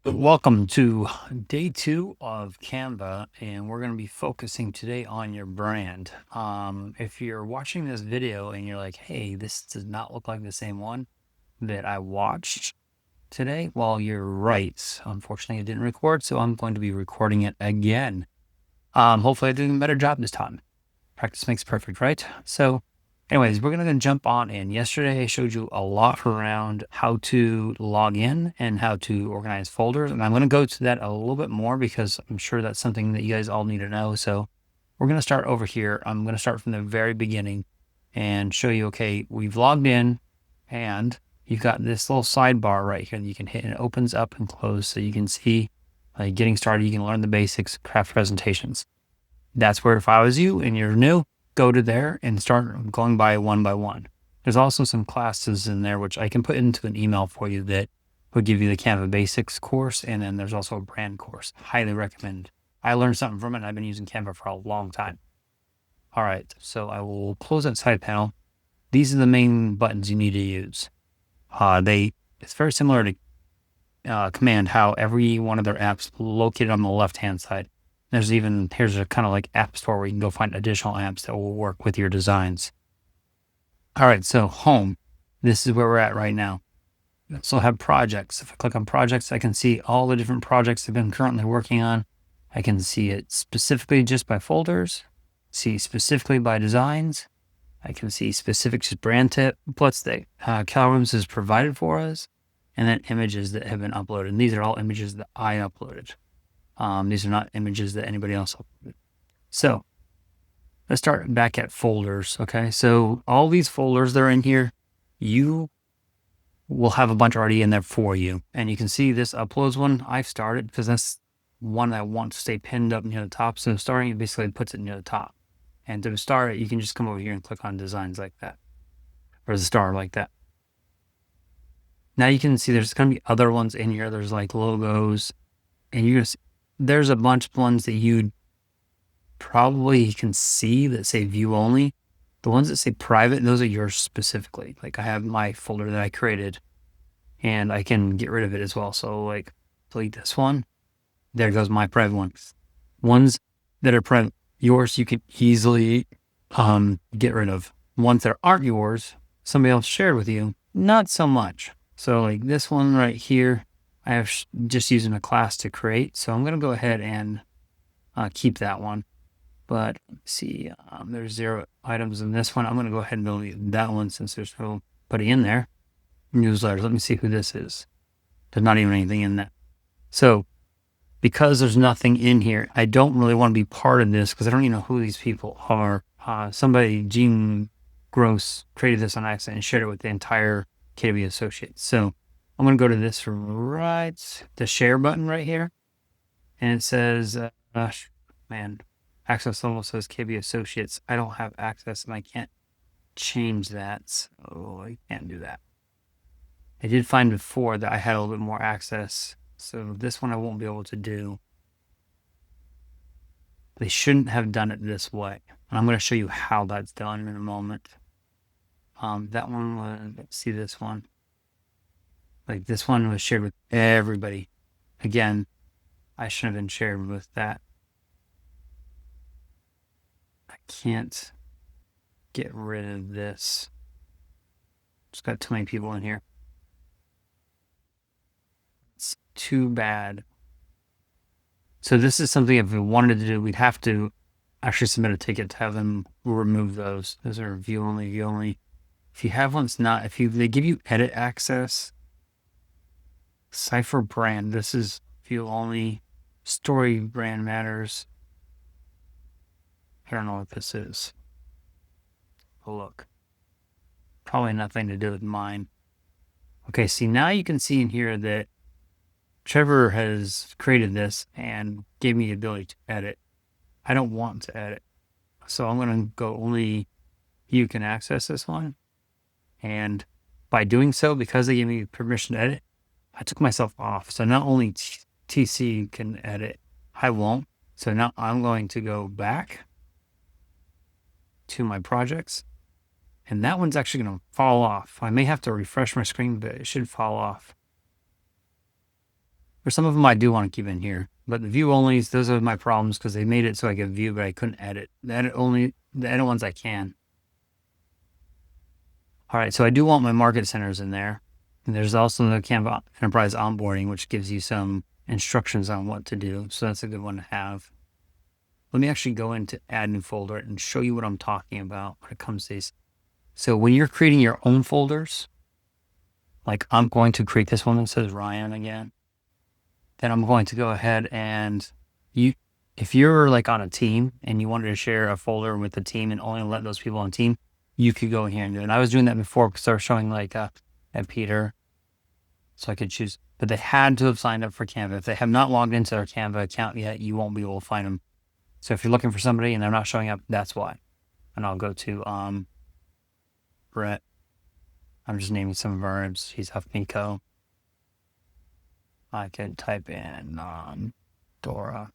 Welcome to day 2 of Canva, and we're going to be focusing today on your brand. If you're watching this video and you're like, hey, this does not look like the same one that I watched today, well, you're right. Unfortunately, it didn't record, so I'm going to be recording it again. Hopefully, I'm doing a better job this time. Practice makes perfect, right? So, anyways, we're going to jump on in. Yesterday, I showed you a lot around how to log in and how to organize folders. And I'm going to go to that a little bit more because I'm sure that's something that you guys all need to know. So, we're going to start over here. I'm going to start from the very beginning and show you, okay, we've logged in and you've got this little sidebar right here that you can hit and it opens up and close so you can see getting started. You can learn the basics, craft presentations. That's where if I was you and you're new, go to there and start going by one. There's also some classes in there, which I can put into an email for you that would give you the Canva Basics course. And then there's also a brand course. Highly recommend. I learned something from it and I've been using Canva for a long time. All right, so I will close that side panel. These are the main buttons you need to use. It's very similar to Command, how every one of their apps located on the left-hand side. Here's a kind of like app store where you can go find additional apps that will work with your designs. All right, so home, this is where we're at right now. We also have projects. If I click on projects, I can see all the different projects I've been currently working on. I can see it specifically just by folders, see specifically by designs. I can see specific just brand templates that Calrooms has provided for us, and then images that have been uploaded. And these are all images that I uploaded. These are not images that anybody else uploaded. So let's start back at folders. Okay. So all these folders that are in here, you will have a bunch already in there for you. And you can see this uploads one I've started because that's one that I want to stay pinned up near the top. So starting it basically puts it near the top. And to start it, you can just come over here and click on designs like that, or the star like that. Now you can see there's going to be other ones in here. There's like logos, and there's a bunch of ones that you probably can see that say view only. The ones that say private, those are yours specifically. Like I have my folder that I created and I can get rid of it as well. So like delete this one. There goes my private ones. Ones that are private, yours, you can easily get rid of. Ones that aren't yours, somebody else shared with you, not so much. So like this one right here, I have just using a class to create. So I'm going to go ahead and keep that one. But let's see, there's 0 items in this one. I'm going to go ahead and delete that one since there's nobody in there. Newsletters. Let me see who this is. There's not even anything in that. So because there's nothing in here, I don't really want to be part of this because I don't even know who these people are. Gene Gross created this on accident and shared it with the entire KW Associates. So I'm going to go to this the share button right here. And it says, access level says KB Associates. I don't have access and I can't change that. So I can't do that. I did find before that I had a little bit more access. So this one I won't be able to do. They shouldn't have done it this way. And I'm going to show you how that's done in a moment. That one was, let's see this one. Like this one was shared with everybody. Again, I shouldn't have been shared with that. I can't get rid of this. Just got too many people in here. It's too bad. So this is something if we wanted to do, we'd have to actually submit a ticket to have them remove those. Those are view only. If you have ones not, they give you edit access, Cipher brand, this is view only, story brand matters. I don't know what this is. Oh, look. Probably nothing to do with mine. Okay, see, now you can see in here that Trevor has created this and gave me the ability to edit. I don't want to edit. So I'm going to go only you can access this one. And by doing so, because they gave me permission to edit, I took myself off. So not only TC can edit, I won't. So now I'm going to go back to my projects. And that one's actually going to fall off. I may have to refresh my screen, but it should fall off. Or some of them I do want to keep in here. But the view onlys, those are my problems because they made it so I could view, but I couldn't edit. The edit ones I can. All right, so I do want my market centers in there. And there's also the Canva Enterprise onboarding, which gives you some instructions on what to do. So that's a good one to have. Let me actually go into add new folder and show you what I'm talking about when it comes to these. So when you're creating your own folders, like I'm going to create this one that says Ryan again, then I'm going to go ahead and if you're like on a team and you wanted to share a folder with the team and only let those people on the team, you could go in here and do it. And I was doing that before because I was showing like at Peter, so I could choose, but they had to have signed up for Canva. If they have not logged into their Canva account yet, you won't be able to find them. So if you're looking for somebody and they're not showing up, that's why. And I'll go to Brett. I'm just naming some verbs. He's Huffmico. I could type in Dora.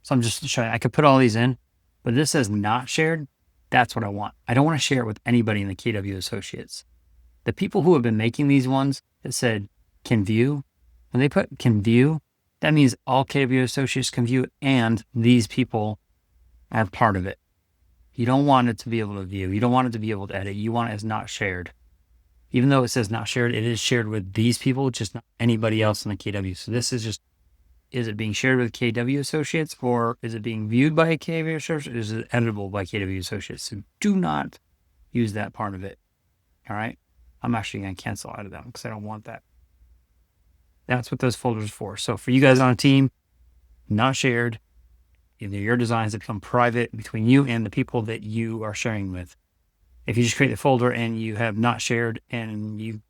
So I'm just showing, I could put all these in, but this says not shared. That's what I want. I don't want to share it with anybody in the KW Associates. The people who have been making these ones that said can view, when they put can view, that means all KW Associates can view it and these people are part of it. You don't want it to be able to view. You don't want it to be able to edit. You want it as not shared. Even though it says not shared, it is shared with these people, just not anybody else in the KW. So this is just, is it being shared with KW Associates or is it being viewed by KW Associates? Is it editable by KW Associates? So do not use that part of it. All right. I'm actually going to cancel out of that because I don't want that. That's what those folders are for. So for you guys on a team, not shared, either your designs that become private between you and the people that you are sharing with. If you just create the folder and you have not shared and you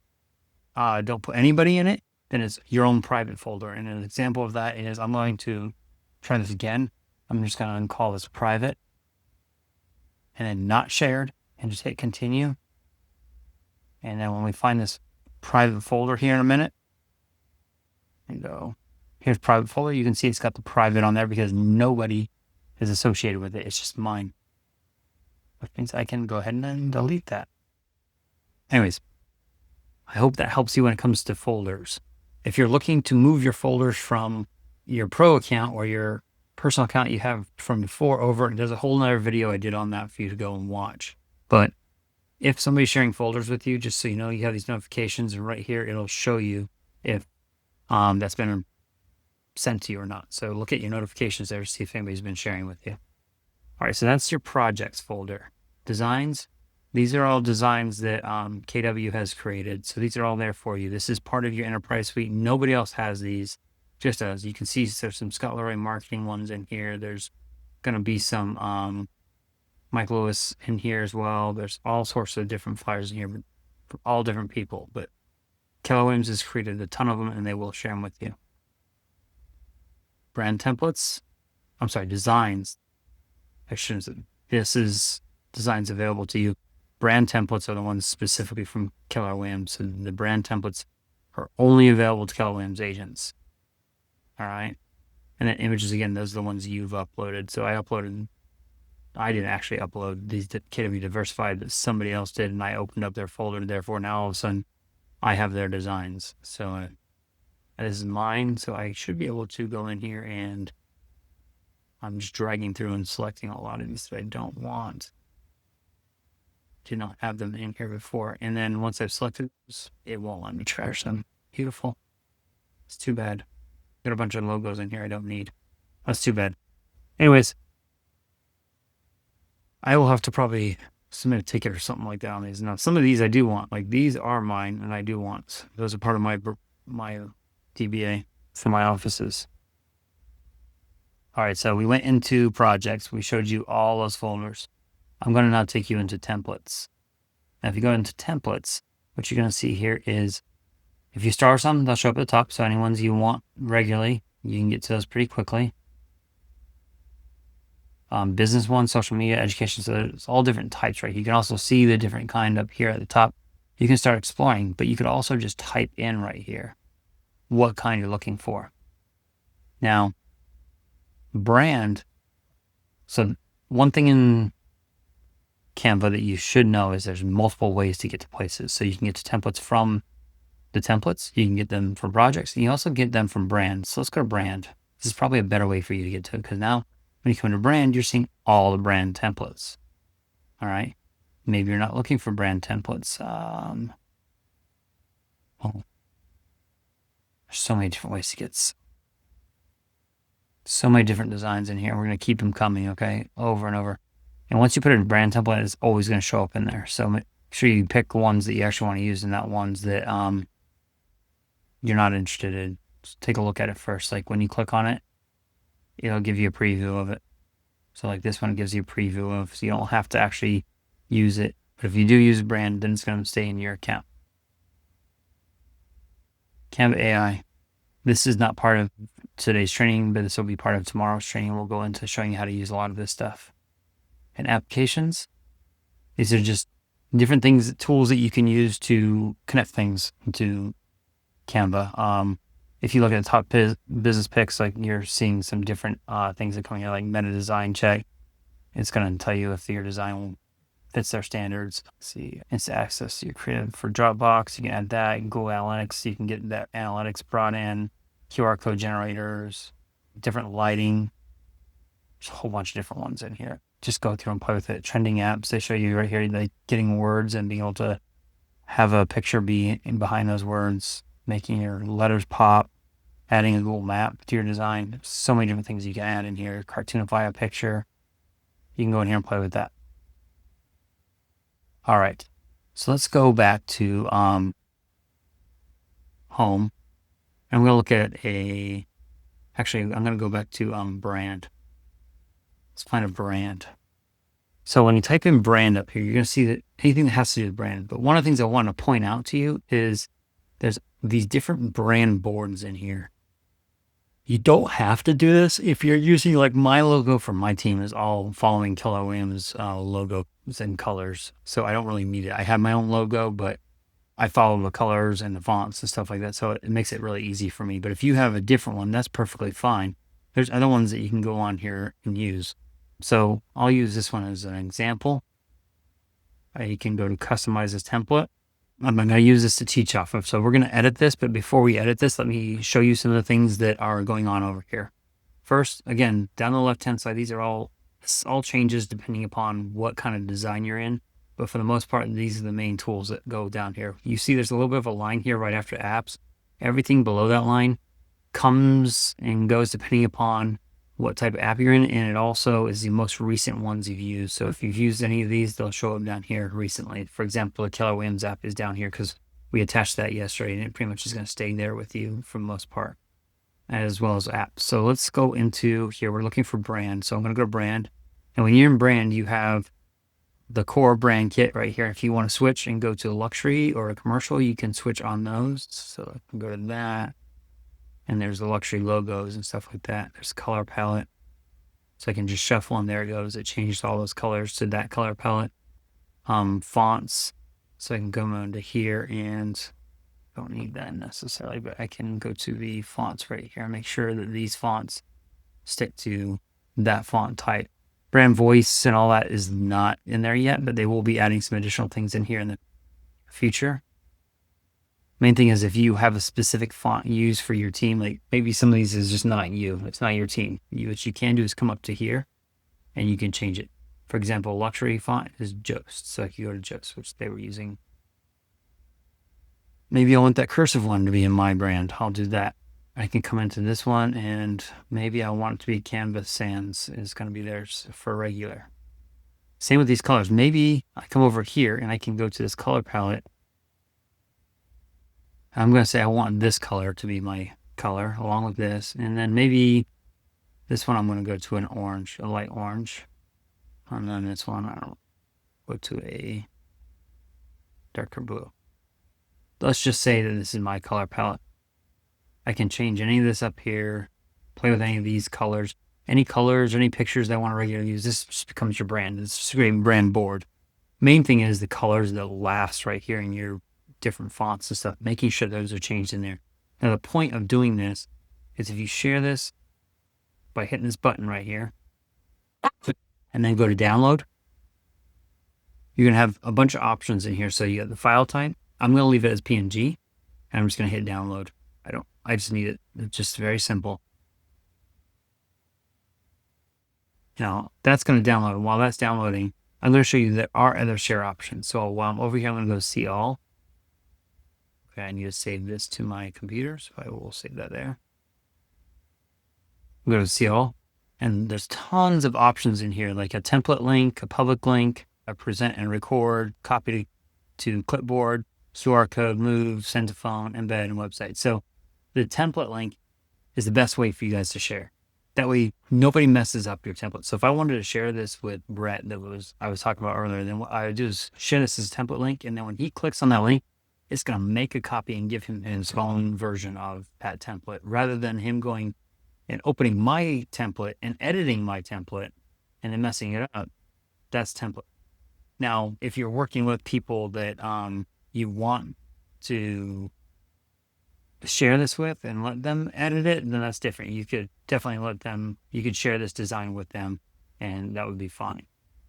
don't put anybody in it, then it's your own private folder. And an example of that is I'm going to try this again. I'm just going to call this private and then not shared and just hit continue. And then when we find this private folder here in a minute, and go, here's private folder. You can see it's got the private on there because nobody is associated with it. It's just mine. Which means I can go ahead and then delete that. Anyways, I hope that helps you when it comes to folders. If you're looking to move your folders from your pro account or your personal account you have from before over, there's a whole nother video I did on that for you to go and watch. But if somebody's sharing folders with you, just so you know, you have these notifications and right here, it'll show you if that's been sent to you or not. So look at your notifications there to see if anybody's been sharing with you. All right, so that's your projects folder. Designs, these are all designs that KW has created. So these are all there for you. This is part of your enterprise suite. Nobody else has these, just as you can see, there's some Scott Leroy marketing ones in here. There's going to be some Mike Lewis in here as well. There's all sorts of different flyers in here for all different people, but Keller Williams has created a ton of them and they will share them with you. Brand templates, I'm sorry, designs. This is designs available to you. Brand templates are the ones specifically from Keller Williams. So the brand templates are only available to Keller Williams agents. All right. And then images, again, those are the ones you've uploaded. So I didn't actually upload these KW Diversified, that somebody else did, and I opened up their folder. Therefore, now all of a sudden, I have their designs. So this is mine. So I should be able to go in here and I'm just dragging through and selecting a lot of these that I don't want. Did not have them in here before. And then once I've selected those, it won't let me trash them. Beautiful. It's too bad. Got a bunch of logos in here I don't need. That's too bad. Anyways, I will have to probably submit a ticket or something like that on these. Now, some of these I do want. Like these are mine and I do want. Those are part of my DBA for my offices. All right, so we went into projects. We showed you all those folders. I'm going to now take you into templates. Now, if you go into templates, what you're going to see here is if you start something, they'll show up at the top. So any ones you want regularly, you can get to those pretty quickly. Business ones, social media, education. So there's all different types, right? You can also see the different kind up here at the top. You can start exploring, but you could also just type in right here what kind you're looking for. Now, brand. So one thing in Canva that you should know is there's multiple ways to get to places. So you can get to templates from the templates. You can get them from projects. And you also get them from brands. So let's go to brand. This is probably a better way for you to get to it, because now when you come to brand, you're seeing all the brand templates. All right. Maybe you're not looking for brand templates. Oh, there's so many different ways to get so many different designs in here. We're going to keep them coming, okay, over and over. And once you put in a brand template, it's always going to show up in there. So make sure you pick ones that you actually want to use and not ones that you're not interested in. Just take a look at it first. Like when you click on it, it'll give you a preview of it. So like this one gives you a preview of, so you don't have to actually use it. But if you do use a brand, then it's going to stay in your account. Canva AI. This is not part of today's training, but this will be part of tomorrow's training. We'll go into showing you how to use a lot of this stuff. And applications, these are just different things, tools that you can use to connect things into Canva. If you look at the top business picks, like you're seeing some different things that come here, like meta design check. It's going to tell you if your design fits their standards. Let's see, instant access to your creative for Dropbox. You can add that. Google Analytics, you can get that analytics brought in. QR code generators, different lighting. There's a whole bunch of different ones in here. Just go through and play with it. Trending apps, they show you right here, like getting words and being able to have a picture be in behind those words, making your letters pop, adding a Google map to your design. There's so many different things you can add in here. Cartoonify a picture. You can go in here and play with that. All right. So let's go back to home. I'm going to look at actually, I'm going to go back to brand. Let's find a brand. So when you type in brand up here, you're going to see that anything that has to do with brand. But one of the things I want to point out to you is there's these different brand boards in here. You don't have to do this if you're using, like my logo for my team is all following Keller Williams logos and colors. So I don't really need it. I have my own logo, but I follow the colors and the fonts and stuff like that. So it makes it really easy for me. But if you have a different one, that's perfectly fine. There's other ones that you can go on here and use. So I'll use this one as an example. You can go to customize this template. I'm going to use this to teach off of. So we're going to edit this. But before we edit this, let me show you some of the things that are going on over here. First, again, down the left-hand side, these are all changes depending upon what kind of design you're in. But for the most part, these are the main tools that go down here. You see there's a little bit of a line here right after apps. Everything below that line comes and goes depending upon what type of app you're in. And it also is the most recent ones you've used. So if you've used any of these, they'll show up down here recently. For example, the Keller Williams app is down here because we attached that yesterday, and it pretty much is going to stay there with you for the most part, as well as apps. So let's go into here. We're looking for brand. So I'm going to go to brand. And when you're in brand, you have the core brand kit right here. If you want to switch and go to luxury or a commercial, you can switch on those. So I can go to that. And there's the luxury logos and stuff like that. There's color palette. So I can just shuffle, and there it goes. It changed all those colors to that color palette. Fonts. So I can go into here and don't need that necessarily, but I can go to the fonts right here and make sure that these fonts stick to that font type. Brand voice and all that is not in there yet, but they will be adding some additional things in here in the future. Main thing is if you have a specific font used for your team, like maybe some of these is just not you, it's not your team. What you can do is come up to here and you can change it. For example, luxury font is Jost. So I can go to Jost, which they were using. Maybe I want that cursive one to be in my brand. I'll do that. I can come into this one, and maybe I want it to be Canvas Sans is going to be there for regular. Same with these colors. Maybe I come over here and I can go to this color palette. I'm going to say I want this color to be my color along with this. And then maybe this one I'm going to go to an orange, a light orange. And then this one, I don't know, go to a darker blue. Let's just say that this is my color palette. I can change any of this up here, play with any of these colors. Any colors or any pictures that I want to regularly use, this just becomes your brand. It's just a brand board. Main thing is the colors that last right here in your different fonts and stuff, making sure those are changed in there. Now, the point of doing this is if you share this by hitting this button right here and then go to download, you're going to have a bunch of options in here. So you got the file type. I'm going to leave it as PNG. And I'm just going to hit download. I just need it. It's just very simple. Now that's going to download. While that's downloading, I'm going to show you there are other share options. So while I'm over here, I'm going to go see all. Okay, I need to save this to my computer, so I will save that there. Go to see all, and there's tons of options in here, like a template link, a public link, a present and record, copy to clipboard, QR code, move, send to phone, embed, and website. So the template link is the best way for you guys to share. That way nobody messes up your template. So if I wanted to share this with Brett I was talking about earlier, then what I would do is share this as a template link, and then when he clicks on that link, it's going to make a copy and give him his own version of that template, rather than him going and opening my template and editing my template and then messing it up. That's template. Now, if you're working with people that you want to share this with and let them edit it, then that's different. You could definitely you could share this design with them, and that would be fine.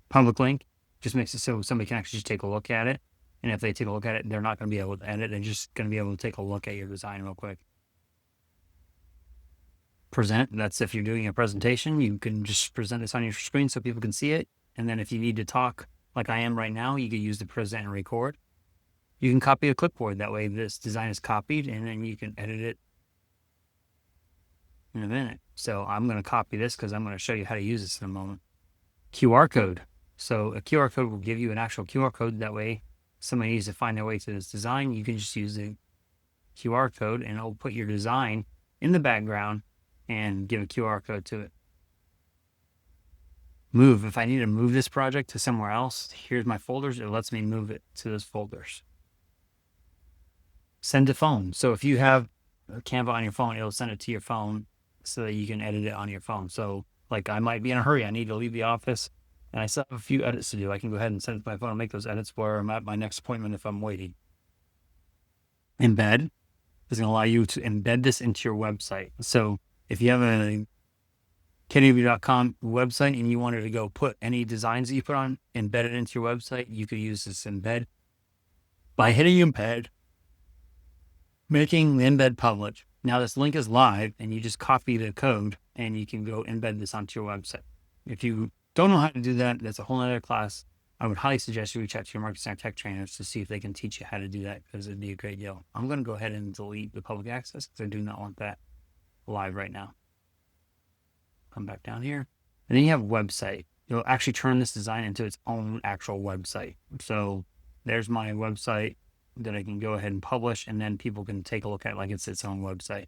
Public link just makes it so somebody can actually just take a look at it. And if they take a look at it, they're not going to be able to edit. They're just going to be able to take a look at your design real quick. Present, that's if you're doing a presentation, you can just present this on your screen so people can see it. And then if you need to talk like I am right now, you could use the present and record. You can copy a clipboard. That way this design is copied, and then you can edit it in a minute. So I'm going to copy this because I'm going to show you how to use this in a moment. QR code. So a QR code will give you an actual QR code. That way somebody needs to find their way to this design. You can just use the QR code, and it'll put your design in the background and give a QR code to it. Move. If I need to move this project to somewhere else, here's my folders. It lets me move it to those folders. Send to phone. So if you have Canva on your phone, it'll send it to your phone so that you can edit it on your phone. So like I might be in a hurry. I need to leave the office and I still have a few edits to do. I can go ahead and send it to my phone and make those edits where I'm at my next appointment if I'm waiting. Embed is going to allow you to embed this into your website. So if you have a kennyv.com website and you wanted to go put any designs that you put on, embed it into your website, you could use this embed by hitting embed, making the embed public. Now this link is live, and you just copy the code and you can go embed this onto your website. If you don't know how to do that, that's a whole other class. I would highly suggest you reach out to your marketing tech trainers to see if they can teach you how to do that, because it'd be a great deal. I'm going to go ahead and delete the public access because I do not want that live right now. Come back down here. And then you have website. You'll actually turn this design into its own actual website. So there's my website that I can go ahead and publish, and then people can take a look at it like it's its own website.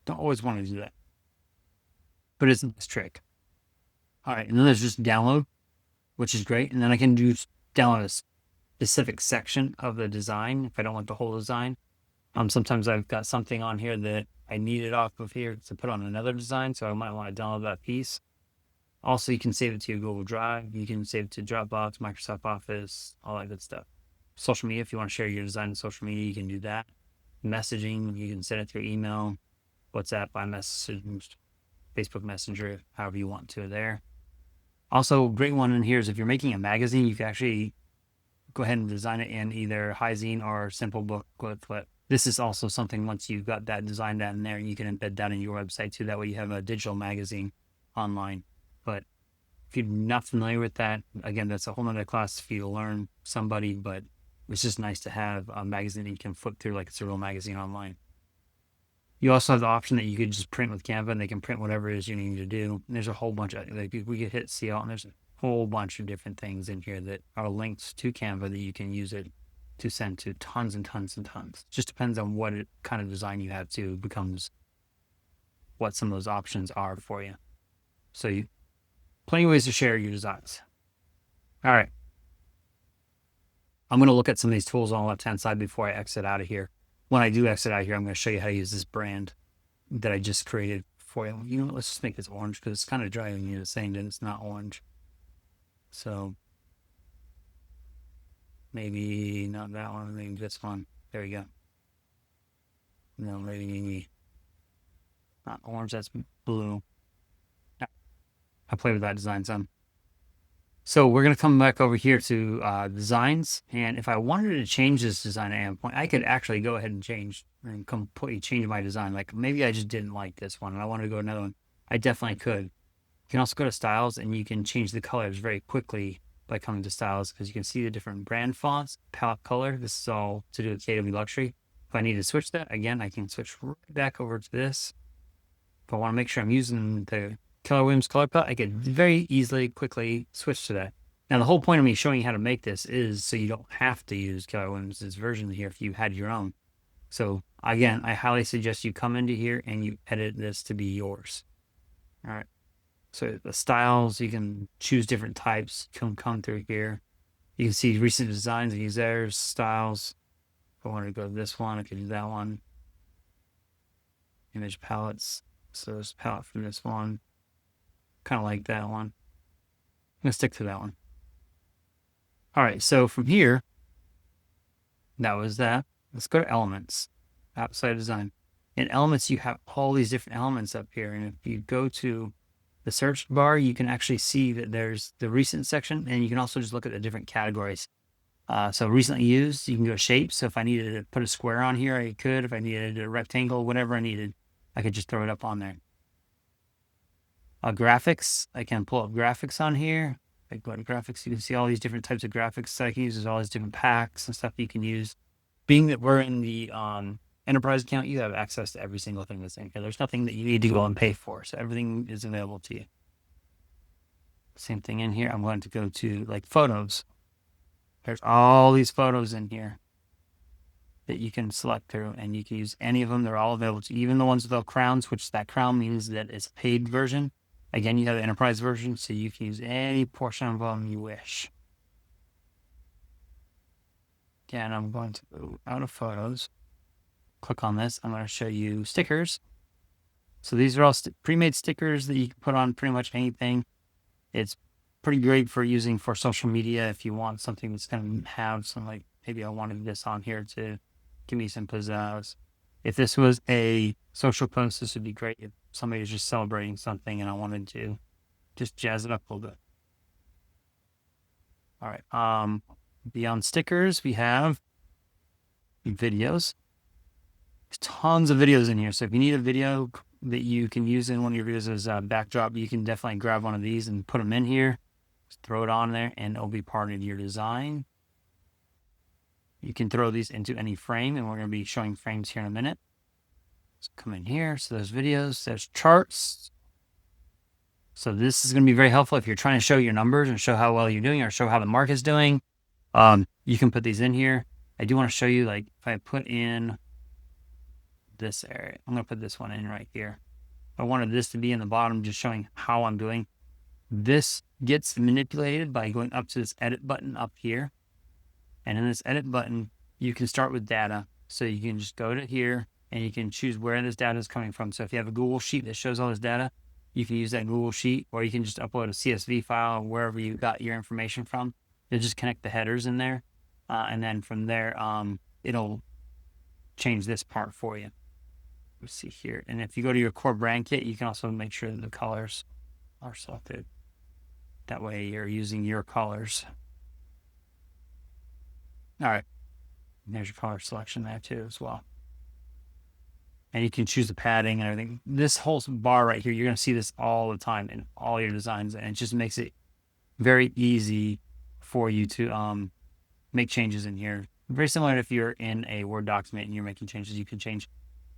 Don't always want to do that, but it's a nice trick. All right, and then there's just download, which is great. And then I can download a specific section of the design if I don't want the whole design. Sometimes I've got something on here that I need it off of here to put on another design, so I might want to download that piece. Also, you can save it to your Google Drive. You can save it to Dropbox, Microsoft Office, all that good stuff. Social media, if you want to share your design in social media, you can do that. Messaging, you can send it through email, WhatsApp, iMessage, Facebook Messenger, however you want to there. Also, great one in here is if you're making a magazine, you can actually go ahead and design it in either Hyzine or Simple Booklet Flip. This is also something, once you've got that design down there, you can embed that in your website too. That way you have a digital magazine online. But if you're not familiar with that, again, that's a whole nother class for you to learn somebody, but it's just nice to have a magazine that you can flip through like it's a real magazine online. You also have the option that you could just print with Canva, and they can print whatever it is you need to do. And there's a whole bunch of, like, we could hit see all, and there's a whole bunch of different things in here that are linked to Canva that you can use it to send to tons and tons and tons. It just depends on what kind of design you have to becomes what some of those options are for you. So plenty of ways to share your designs. All right. I'm going to look at some of these tools on the left-hand side before I exit out of here. When I do exit out of here, I'm going to show you how to use this brand that I just created for you. You know, let's just make this orange because it's kind of driving you to saying that it's not orange. So maybe not that one, maybe this one. There we go. No, maybe not orange, that's blue. I play with that design some. So we're going to come back over here to designs. And if I wanted to change this design at any point, I could actually go ahead and change and completely change my design. Like maybe I just didn't like this one and I wanted to go another one. I definitely could. You can also go to styles and you can change the colors very quickly by coming to styles because you can see the different brand fonts, palette color. This is all to do with KW Luxury. If I need to switch that, again, I can switch right back over to this. If I want to make sure I'm using the Keller Williams color palette, I could very easily, quickly switch to that. Now, the whole point of me showing you how to make this is so you don't have to use Keller Williams' version here if you had your own. So again, I highly suggest you come into here and you edit this to be yours. All right. So the styles, you can choose different types, come through here. You can see recent designs and use theirs, styles. If I want to go to this one, I could do that one. Image palettes. So there's a palette from this one. Kind of like that one. I'm going to stick to that one. All right, so from here, that was that. Let's go to elements, outside design. In elements, you have all these different elements up here. And if you go to the search bar, you can actually see that there's the recent section, and you can also just look at the different categories. So recently used, you can go to shapes. So if I needed to put a square on here, I could. If I needed a rectangle, whatever I needed, I could just throw it up on there. Graphics, I can pull up graphics on here. If I go to graphics, you can see all these different types of graphics that I can use. There's all these different packs and stuff you can use. Being that we're in the enterprise account, you have access to every single thing that's in here. There's nothing that you need to go and pay for. So everything is available to you. Same thing in here. I'm going to go to like photos. There's all these photos in here that you can select through, and you can use any of them. They're all available to you, even the ones without crowns, which that crown means that it's a paid version. Again, you have the enterprise version, so you can use any portion of them you wish. Again, I'm going to go out of photos. Click on this. I'm going to show you stickers. So these are all pre-made stickers that you can put on pretty much anything. It's pretty great for using for social media if you want something that's going to have some, like, maybe I wanted this on here to give me some pizzazz. If this was a social post, this would be great. If somebody is just celebrating something and I wanted to just jazz it up a little bit. All right. Beyond stickers, we have videos. There's tons of videos in here. So if you need a video that you can use in one of your videos as a backdrop, you can definitely grab one of these and put them in here. Just throw it on there and it'll be part of your design. You can throw these into any frame, and we're going to be showing frames here in a minute. So come in here. So there's videos, there's charts. So this is going to be very helpful if you're trying to show your numbers and show how well you're doing or show how the market's doing. You can put these in here. I do want to show you, like, if I put in this area, I'm going to put this one in right here. I wanted this to be in the bottom, just showing how I'm doing. This gets manipulated by going up to this edit button up here. And in this edit button, you can start with data. So you can just go to here and you can choose where this data is coming from. So if you have a Google Sheet that shows all this data, you can use that Google Sheet, or you can just upload a CSV file wherever you got your information from. You'll just connect the headers in there. And then from there, it'll change this part for you. Let's see here. And if you go to your core brand kit, you can also make sure that the colors are selected. That way you're using your colors. All right. And there's your color selection there too as well. And you can choose the padding and everything. This whole bar right here, you're going to see this all the time in all your designs. And it just makes it very easy for you to make changes in here. Very similar to if you're in a Word document and you're making changes, you can change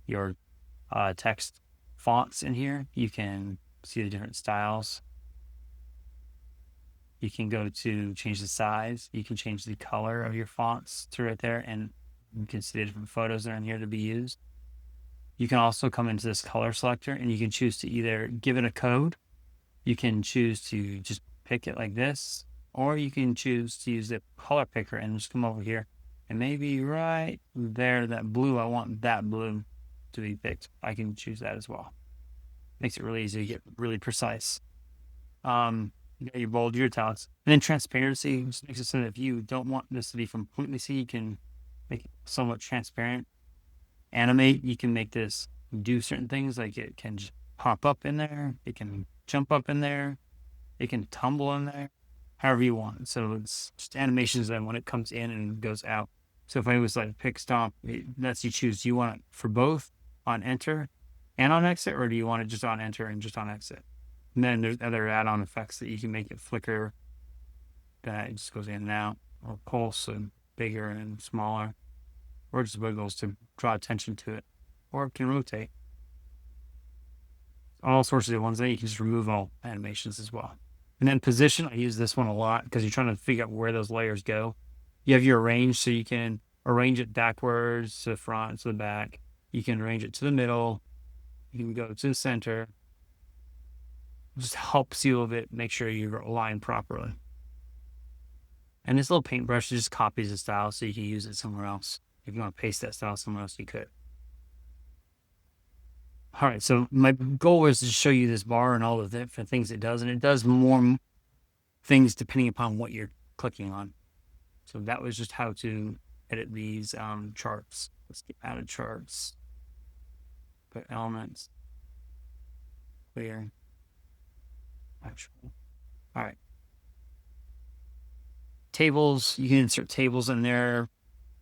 your text fonts in here. You can see the different styles. You can go to change the size. You can change the color of your fonts to right there, and you can see the different photos that are in here to be used. You can also come into this color selector and you can choose to either give it a code. You can choose to just pick it like this, or you can choose to use the color picker and just come over here and maybe right there, that blue, I want that blue to be picked. I can choose that as well. Makes it really easy to get really precise. You got your bold, your italics, and then transparency just makes it so that if you don't want this to be completely see, you can make it somewhat transparent. Animate, you can make this do certain things, like it can just pop up in there, it can jump up in there, it can tumble in there. however you want. So it's just animations then when it comes in and goes out. So if I was like pick stop, it lets you choose. Do you want it for both on enter and on exit, or do you want it just on enter and just on exit? And then there's other add-on effects that you can make it flicker. That it just goes in and out, or pulse and bigger and smaller, or just wiggles to draw attention to it, or it can rotate. All sorts of ones. Then you can just remove all animations as well. And then position, I use this one a lot because you're trying to figure out where those layers go. You have your arrange, so you can arrange it backwards to the front, to the back. You can arrange it to the middle. You can go to the center. It just helps you a bit make sure you're aligned properly. And this little paintbrush just copies the style so you can use it somewhere else. If you want to paste that style somewhere else, you could. All right, so my goal was to show you this bar and all the different things it does, and it does more things depending upon what you're clicking on. So that was just how to edit these charts. Let's get out of charts. Put elements. Clear. Actual. All right. Tables, you can insert tables in there.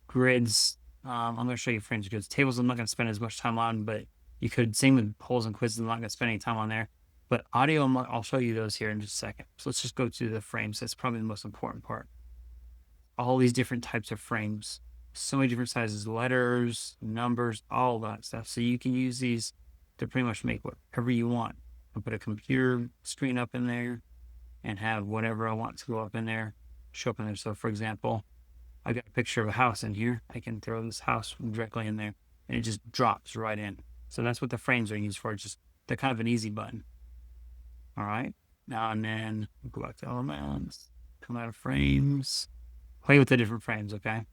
Grids. I'm going to show you frames grids. Tables I'm not going to spend as much time on, but you could, same with polls and quizzes, I'm not going to spend any time on there. But audio, I'll show you those here in just a second. So let's just go to the frames. That's probably the most important part. All these different types of frames. So many different sizes, letters, numbers, all that stuff. So you can use these to pretty much make whatever you want. I'll put a computer screen up in there and have whatever I want to go up in there, show up in there. So for example, I've got a picture of a house in here. I can throw this house directly in there and it just drops right in. So that's what the frames are used for. It's just, they're kind of an easy button. All right. Now and then go back to elements, come out of frames, play with the different frames. Okay.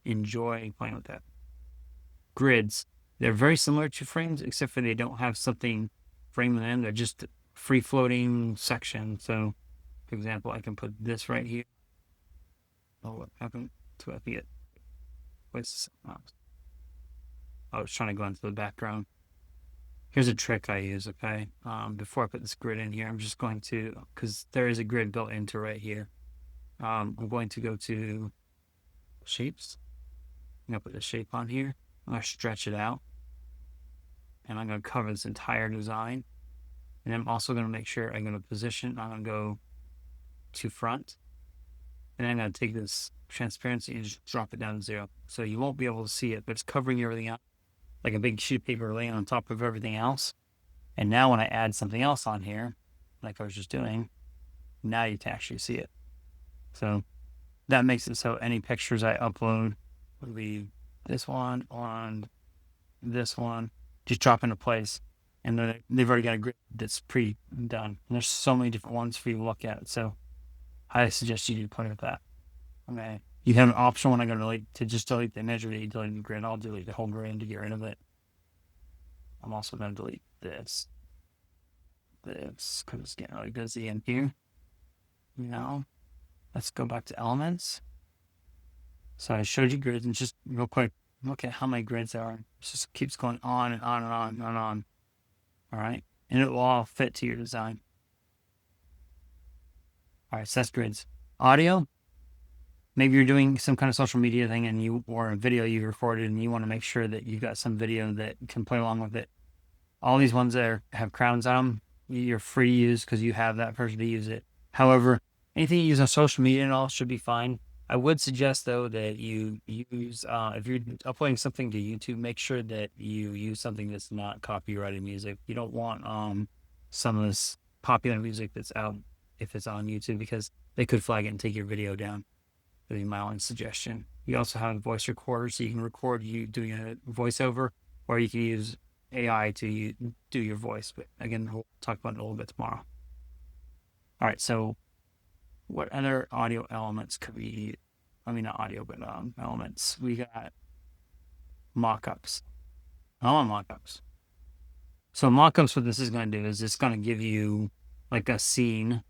Enjoy playing with that. Grids. They're very similar to frames, except for they don't have something framed in them. They're just free floating sections. So for example, I can put this right here. Oh, what happened to it? What's I was trying to go into the background. Here's a trick I use, okay? Before I put this grid in here, I'm just going to, because there is a grid built into right here. I'm going to go to shapes. I'm going to put the shape on here. I'm going to stretch it out. And I'm going to cover this entire design. And I'm also going to make sure I'm going to position. I'm going to go to front. And then I'm going to take this transparency and just drop it down to 0. So you won't be able to see it, but it's covering everything up. Like a big sheet of paper laying on top of everything else. And now when I add something else on here, like I was just doing, now you can actually see it. So that makes it so any pictures I upload would be this one on this one, just drop into place. And then they've already got a grid that's pre-done. And there's so many different ones for you to look at. So I suggest you do play with that. Okay. You have an option when I go to just delete the image or you delete the grid. I'll delete the whole grid to get rid of it. I'm also going to delete this because it's getting really busy in here. Now, let's go back to elements. So I showed you grids, and just real quick, look at how many grids there are. It just keeps going on and on and on and on. All right. And it will all fit to your design. All right. So that's grids. Audio. Maybe you're doing some kind of social media thing or a video you recorded and you want to make sure that you've got some video that can play along with it. All these ones that have crowns on them, you're free to use because you have that person to use it. However, anything you use on social media and all should be fine. I would suggest though that you use, if you're uploading something to YouTube, make sure that you use something that's not copyrighted music. You don't want some of this popular music that's out if it's on YouTube because they could flag it and take your video down. That'd be my only suggestion. You also have a voice recorder, so you can record you doing a voiceover, or you can use AI to do your voice. But again, we'll talk about it a little bit tomorrow. All right, so what other audio elements could we, I mean, not audio, but elements. We got mockups. I want mockups. So mockups, what this is going to do is it's going to give you like a scene.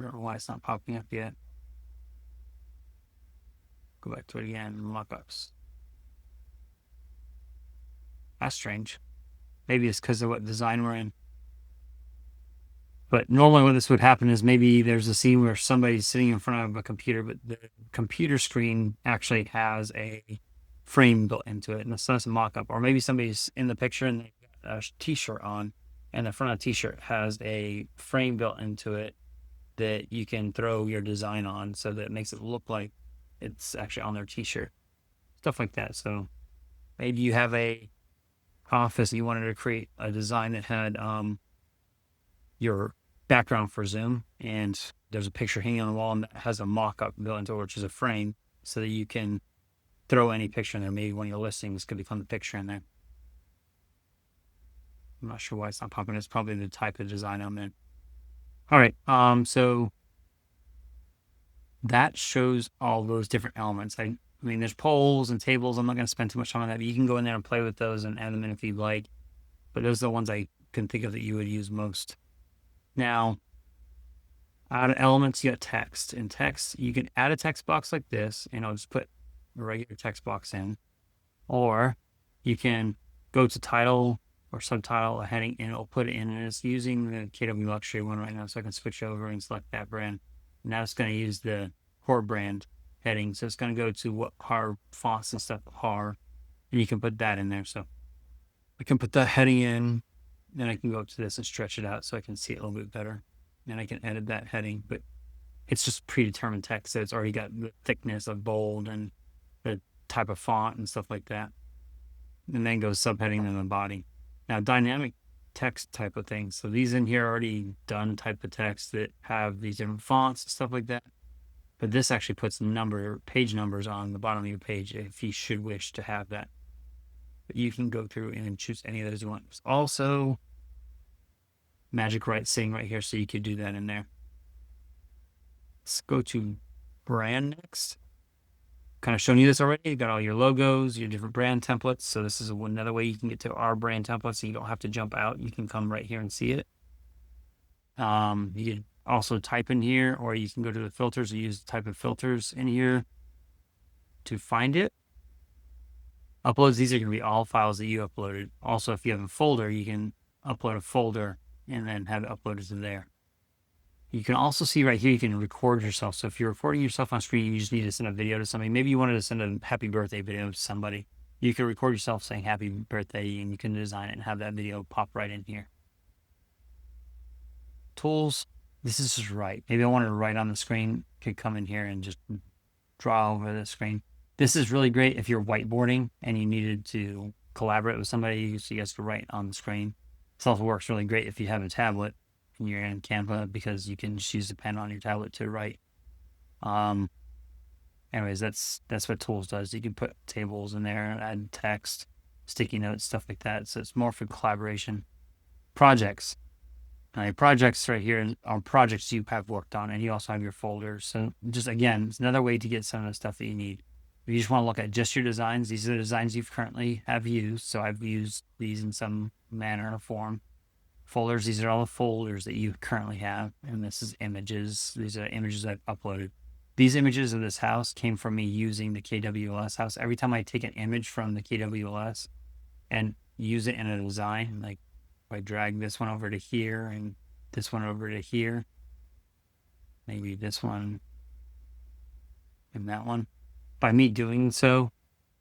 I don't know why it's not popping up yet. Go back to it again, mockups. That's strange. Maybe it's because of what design we're in. But normally what this would happen is maybe there's a scene where somebody's sitting in front of a computer, but the computer screen actually has a frame built into it, and it's a mock-up. Or maybe somebody's in the picture and they got a t-shirt on, and the front of the t-shirt has a frame built into it that you can throw your design on, so that it makes it look like it's actually on their t-shirt. Stuff like that. So maybe you have a office, you wanted to create a design that had your background for Zoom, and there's a picture hanging on the wall and that has a mock-up built into it, which is a frame, so that you can throw any picture in there. Maybe one of your listings could become the picture in there. I'm not sure why it's not popping. It's probably the type of design I'm in. All right. So that shows all those different elements. I mean, there's polls and tables. I'm not going to spend too much time on that, but you can go in there and play with those and add them in if you'd like. But those are the ones I can think of that you would use most. Now, out of elements, you got text. In text, you can add a text box like this, and I'll just put a regular text box in. Or you can go to title or subtitle, a heading, and it'll put it in. And it's using the KW Luxury one right now, so I can switch over and select that brand. Now it's going to use the core brand heading. So it's going to go to what our fonts and stuff are, and you can put that in there. So I can put that heading in, then I can go up to this and stretch it out so I can see it a little bit better. And I can edit that heading, but it's just predetermined text. So it's already got the thickness of bold and the type of font and stuff like that. And then goes subheading in the body. Now, dynamic text type of things. So these in here are already done type of text that have these different fonts and stuff like that. But this actually puts page numbers on the bottom of your page if you should wish to have that. But you can go through and choose any of those you want. There's also magic right sitting right here, so you could do that in there. Let's go to brand next. Kind of shown you this already. You got all your logos, your different brand templates. So this is another way you can get to our brand templates, so you don't have to jump out. You can come right here and see it. You can also type in here, or you can go to the filters and use the type of filters in here to find it. Uploads, these are going to be all files that you uploaded. Also, if you have a folder, you can upload a folder and then have it uploaded to there. You can also see right here, you can record yourself. So if you're recording yourself on screen, you just need to send a video to somebody. Maybe you wanted to send a happy birthday video to somebody. You can record yourself saying happy birthday, and you can design it and have that video pop right in here. Tools, this is just write. Maybe I wanted to write on the screen, could come in here and just draw over the screen. This is really great if you're whiteboarding and you needed to collaborate with somebody, so you guys can write on the screen. This also works really great if you have a tablet and you're in Canva, because you can just use the pen on your tablet to write. Anyways, that's what tools does. You can put tables in there, add text, sticky notes, stuff like that. So it's more for collaboration. Projects. Now, projects right here are projects you have worked on, and you also have your folders. So just again, it's another way to get some of the stuff that you need. If you just want to look at just your designs, these are the designs you've currently have used. So I've used these in some manner or form. Folders, these are all the folders that you currently have. And this is images. These are images I've uploaded. These images of this house came from me using the KWLS house. Every time I take an image from the KWLS and use it in a design, like if I drag this one over to here and this one over to here, maybe this one and that one, by me doing so,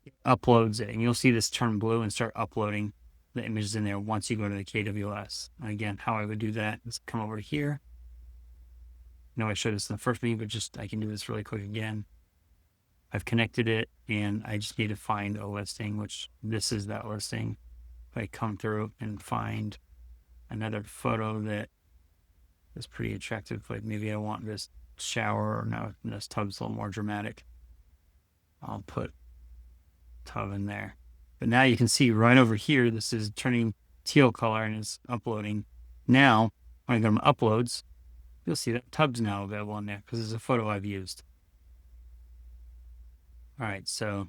it uploads it. And you'll see this turn blue and start uploading the images in there once you go to the KWS. And again, how I would do that is come over here. I know I showed this in the first meeting, but I can do this really quick again. I've connected it, and I just need to find a listing, which this is that listing. If I come through and find another photo that is pretty attractive, like maybe I want this shower, or now this tub's a little more dramatic, I'll put tub in there. But now you can see right over here, this is turning teal color and it's uploading. Now, when I go to uploads, you'll see that tub's now available in there because it's a photo I've used. All right, so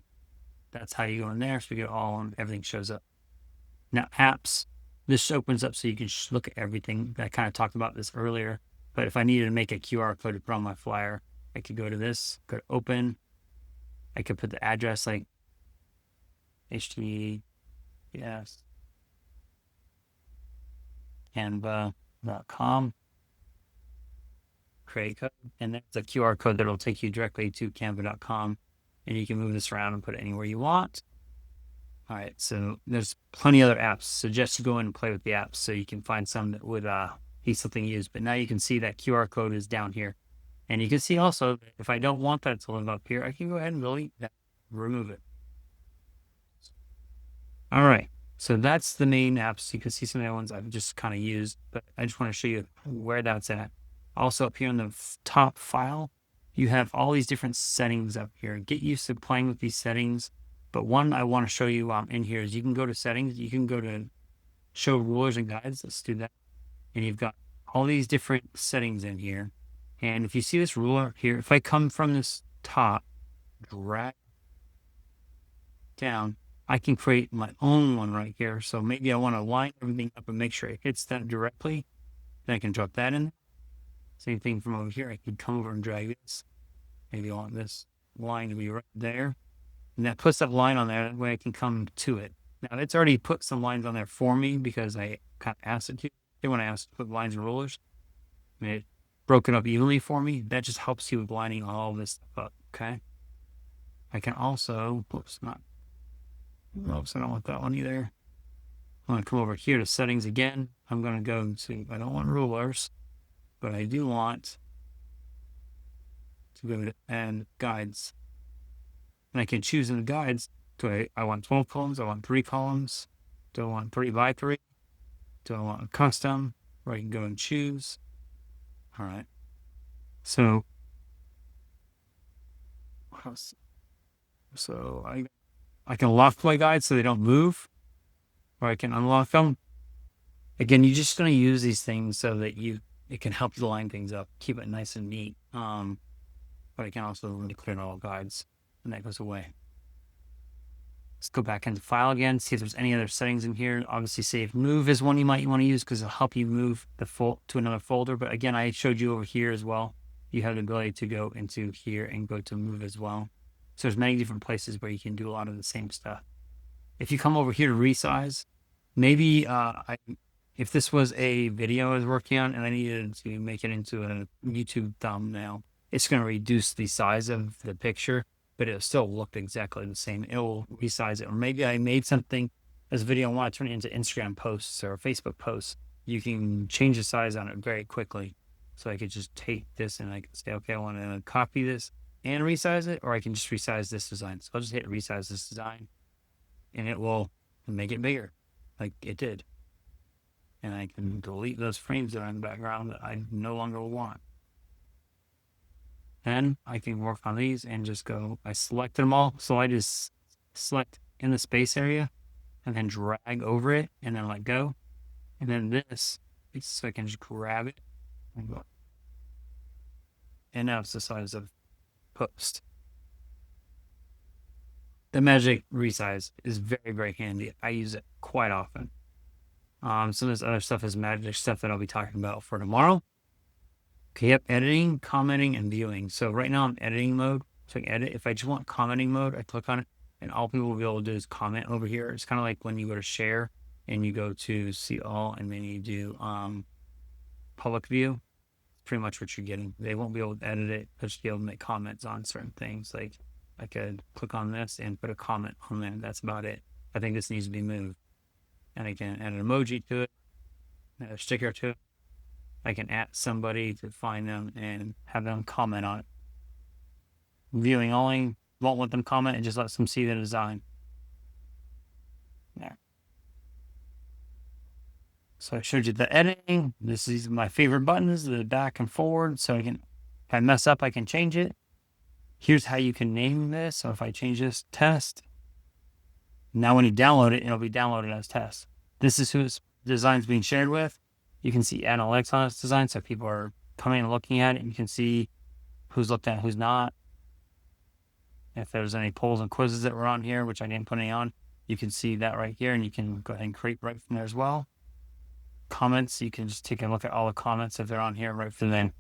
that's how you go in there. So we get everything shows up. Now apps, this opens up so you can look at everything. I kind of talked about this earlier, but if I needed to make a QR code to put on my flyer, I could go to this, go to open. I could put the address like HTTPS Canva.com. create code, and that's a QR code that'll take you directly to canva.com, and you can move this around and put it anywhere you want. All right, so there's plenty of other apps. Suggest you go in and play with the apps so you can find some that would be something used. But now you can see that QR code is down here. And you can see also, if I don't want that to live up here, I can go ahead and delete that, remove it. All right, so that's the main apps. You can see some of the ones I've just kind of used, but I just want to show you where that's at. Also up here in the top file, you have all these different settings up here. Get used to playing with these settings. But one I want to show you in here is you can go to settings. You can go to show rulers and guides. Let's do that. And you've got all these different settings in here. And if you see this ruler here, if I come from this top, drag down, I can create my own one right here. So maybe I want to line everything up and make sure it hits that directly. Then I can drop that in. Same thing from over here. I can come over and drag this. Maybe I want this line to be right there. And that puts that line on there. That way I can come to it. Now, it's already put some lines on there for me because I kind of asked it to. When I asked to put lines and rulers, I mean, it broke it up evenly for me. That just helps you with lining all this stuff up, okay? I can also, oops, I don't want that one either. I'm going to come over here to settings again. I'm going to go to, I don't want rulers, but I do want to go to and guides. And I can choose in the guides, do I want 12 columns? I want 3 columns. Do I want 3 by 3? Do I want a custom? Where I can go and choose. All right. So I can lock my guides so they don't move, or I can unlock them. Again, you're just going to use these things so that it can help you line things up, keep it nice and neat. But I can also declare all guides, and that goes away. Let's go back into file again, see if there's any other settings in here. Obviously, save move is one you might want to use because it'll help you move to another folder. But again, I showed you over here as well. You have the ability to go into here and go to move as well. So there's many different places where you can do a lot of the same stuff. If you come over here to resize, maybe if this was a video I was working on and I needed to make it into a YouTube thumbnail, it's going to reduce the size of the picture, but it'll still look exactly the same. It will resize it. Or maybe I made something as a video and want to turn it into Instagram posts or Facebook posts. You can change the size on it very quickly. So I could just take this and I can say, okay, I want to copy this and resize it, or I can just resize this design. So I'll just hit resize this design and it will make it bigger like it did. And I can delete those frames that are in the background that I no longer want. And I can work on these and just go, I selected them all. So I just select in the space area and then drag over it and then let go. And then this, so I can just grab it and go. And now it's the size of post. The magic resize is very, very handy. I use it quite often. Some of this other stuff is magic stuff that I'll be talking about for tomorrow. Okay, yep, editing, commenting, and viewing. So right now I'm editing mode. So I can edit. If I just want commenting mode, I click on it, and all people will be able to do is comment over here. It's kind of like when you go to share and you go to see all, and then you do public view. Pretty much what you're getting. They won't be able to edit it, but just be able to make comments on certain things. Like I could click on this and put a comment on there. That's about it. I think this needs to be moved. And I can add an emoji to it, add a sticker to it. I can add somebody to find them and have them comment on it. Viewing only, won't let them comment, and just lets them see the design. There. So I showed you the editing. This is my favorite buttons, the back and forward. So I can, if I mess up, I can change it. Here's how you can name this. So if I change this test, now when you download it, it'll be downloaded as test. This is whose design's being shared with. You can see analytics on this design. So people are coming and looking at it. You can see who's looked at, who's not. If there's any polls and quizzes that were on here, which I didn't put any on, you can see that right here, and you can go ahead and create right from there as well. Comments, you can just take a look at all the comments if they're on here right from then.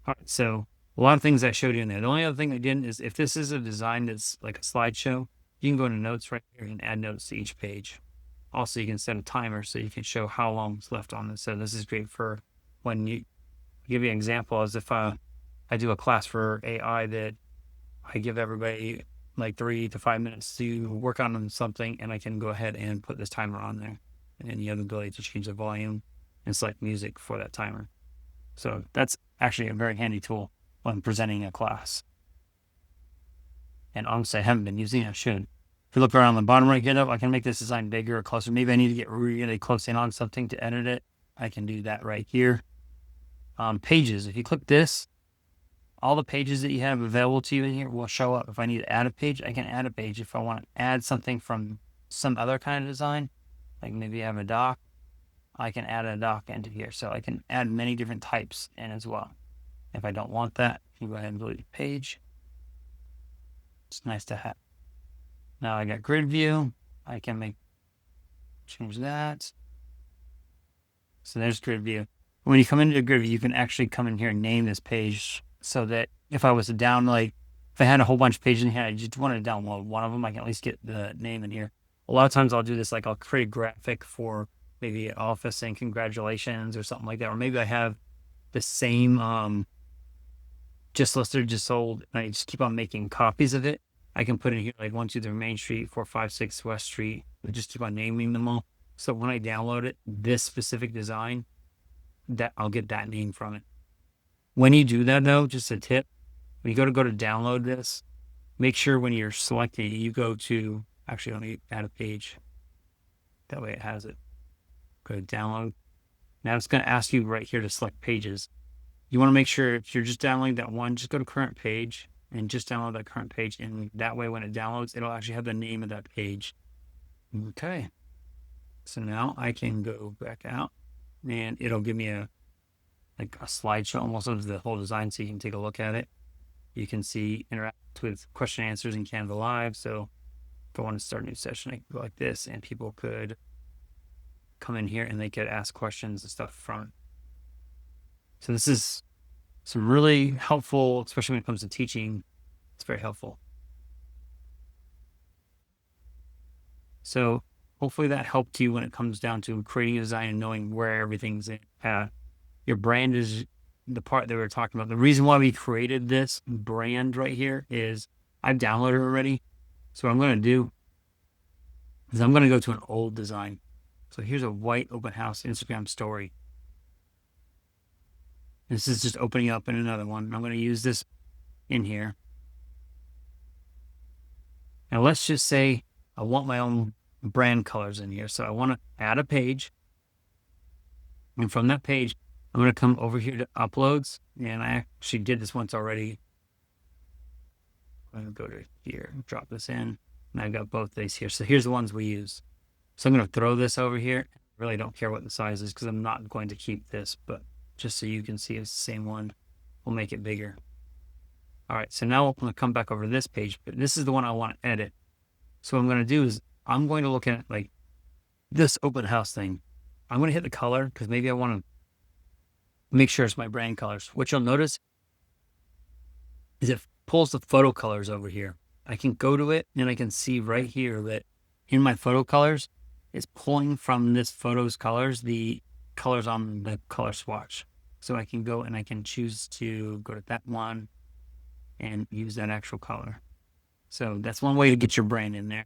All right, so a lot of things I showed you in there. The only other thing I didn't is if this is a design that's like a slideshow, you can go into notes right here and add notes to each page. Also, you can set a timer so you can show how long is left on this. So this is great for when you give you an example is if I do a class for AI that I give everybody like 3 to 5 minutes to work on something, and I can go ahead and put this timer on there. And you have the ability to change the volume and select music for that timer. So that's actually a very handy tool when presenting a class. And honestly, I haven't been using it. I should. If you look around the bottom right here, I can make this design bigger or closer. Maybe I need to get really close in on something to edit it. I can do that right here. Pages. If you click this, all the pages that you have available to you in here will show up. If I need to add a page, I can add a page. If I want to add something from some other kind of design, like maybe I have a doc, I can add a doc into here. So I can add many different types in as well. If I don't want that, you go ahead and delete the page. It's nice to have. Now I got grid view. I can change that. So there's grid view. When you come into the grid view, you can actually come in here and name this page so that if I was to download, if I had a whole bunch of pages in here, I just wanted to download one of them, I can at least get the name in here. A lot of times I'll do this, like I'll create a graphic for maybe an office saying congratulations or something like that. Or maybe I have the same just listed, just sold, and I just keep on making copies of it. I can put in here like 123 Main Street, 456 West Street, and just keep on naming them all. So when I download it, this specific design, that I'll get that name from it. When you do that though, just a tip, when you go to download this, make sure when you're selecting, you go to, actually let me add a page. That way it has it. Go to download. Now it's going to ask you right here to select pages. You want to make sure if you're just downloading that one, just go to current page and just download that current page. And that way when it downloads, it'll actually have the name of that page. Okay. So now I can go back out and it'll give me a slideshow almost of the whole design so you can take a look at it. You can see interact with question answers in Canva Live. So if I want to start a new session, I can go like this and people could come in here and they could ask questions and stuff from it. So this is some really helpful, especially when it comes to teaching. It's very helpful. So hopefully that helped you when it comes down to creating a design and knowing where everything's at. Your brand is the part that we were talking about. The reason why we created this brand right here is I've downloaded it already. So what I'm going to do is I'm going to go to an old design. So here's a white open house Instagram story. This is just opening up in another one. I'm going to use this in here. Now let's just say I want my own brand colors in here. So I want to add a page. And from that page, I'm going to come over here to uploads. And I actually did this once already. I'm going to go to here, drop this in. And I've got both these here. So here's the ones we use. So I'm going to throw this over here. I really don't care what the size is because I'm not going to keep this. But just so you can see it's the same one, we'll make it bigger. All right, so now I'm going to come back over to this page. But this is the one I want to edit. So what I'm going to do is I'm going to look at like this open house thing. I'm going to hit the color because maybe I want to make sure it's my brand colors. What you'll notice is it pulls the photo colors over here. I can go to it and I can see right here that in my photo colors, it's pulling from this photo's colors, the colors on the color swatch. So I can go and I can choose to go to that one and use that actual color. So that's one way to get your brand in there.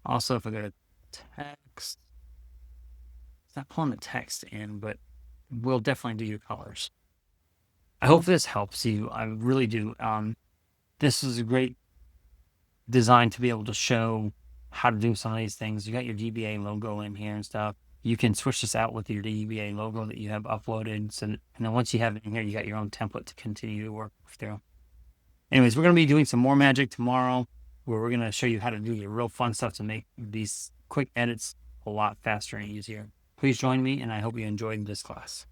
Also, if I go to text, it's not pulling the text in, but we'll definitely do your colors. I hope this helps you. I really do. This is a great design to be able to show how to do some of these things. You got your DBA logo in here and stuff. You can switch this out with your DBA logo that you have uploaded. So, and then once you have it in here, you got your own template to continue to work through. Anyways, we're going to be doing some more magic tomorrow where we're going to show you how to do your real fun stuff to make these quick edits a lot faster and easier. Please join me, and I hope you enjoyed this class.